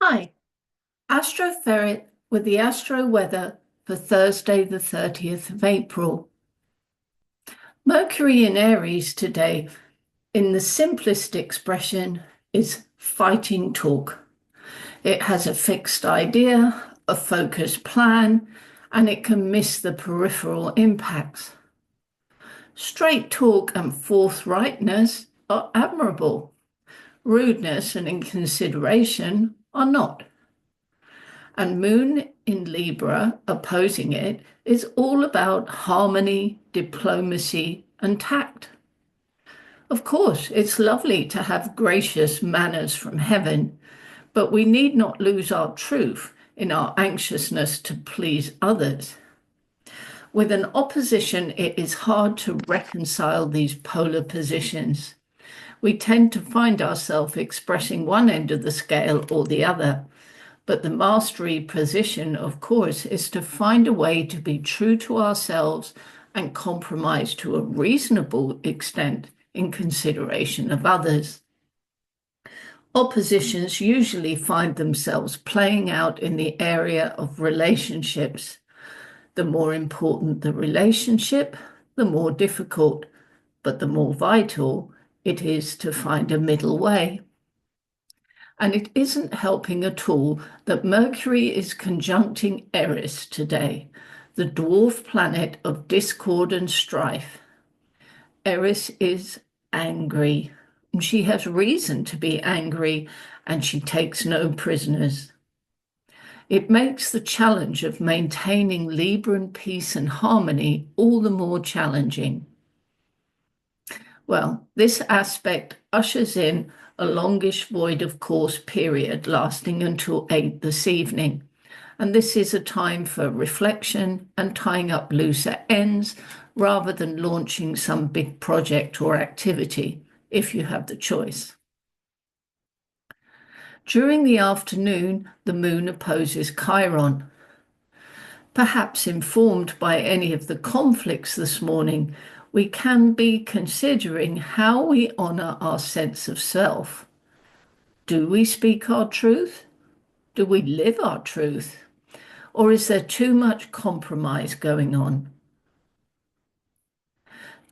Hi, astroferret with the astro weather for Thursday, the 30th of April. Mercury in Aries today, in the simplest expression, is fighting talk. It has a fixed idea, a focused plan, and it can miss the peripheral impacts. Straight talk and forthrightness are admirable. Rudeness and inconsideration are not. And Moon in Libra, opposing it, is all about harmony, diplomacy, and tact. Of course, it's lovely to have gracious manners from heaven, but we need not lose our truth in our anxiousness to please others. With an opposition, it is hard to reconcile these polar positions. We tend to find ourselves expressing one end of the scale or the other. But the mastery position, of course, is to find a way to be true to ourselves and compromise to a reasonable extent in consideration of others. Oppositions usually find themselves playing out in the area of relationships. The more important the relationship, the more difficult, but the more vital it is to find a middle way. And it isn't helping at all that Mercury is conjuncting Eris today, the dwarf planet of discord and strife. Eris is angry. She has reason to be angry, and she takes no prisoners. It makes the challenge of maintaining Libran peace and harmony all the more challenging. Well, this aspect ushers in a longish void of course period lasting until 8 this evening. And this is a time for reflection and tying up looser ends rather than launching some big project or activity, if you have the choice. During the afternoon, the moon opposes Chiron. Perhaps informed by any of the conflicts this morning, we can be considering how we honor our sense of self. Do we speak our truth? Do we live our truth? Or is there too much compromise going on?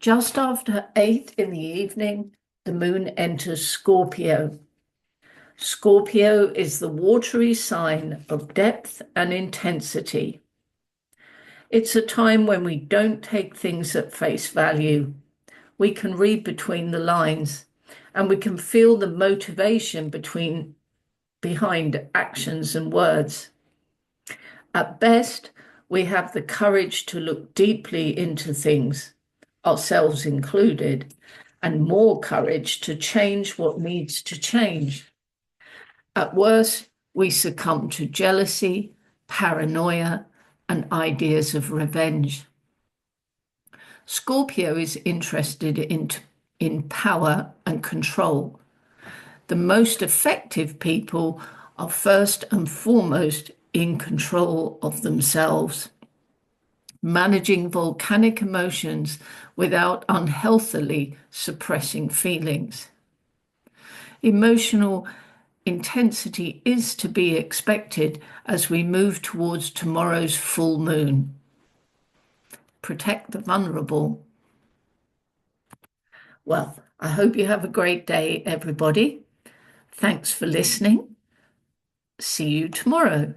Just after 8 in the evening, the moon enters Scorpio. Scorpio is the watery sign of depth and intensity. It's a time when we don't take things at face value. We can read between the lines, and we can feel the motivation behind actions and words. At best, we have the courage to look deeply into things, ourselves included, and more courage to change what needs to change. At worst, we succumb to jealousy, paranoia, and ideas of revenge. Scorpio is interested in power and control. The most effective people are first and foremost in control of themselves, managing volcanic emotions without unhealthily suppressing feelings. Emotional intensity is to be expected as we move towards tomorrow's full moon. Protect the vulnerable. Well, I hope you have a great day, everybody. Thanks for listening. See you tomorrow.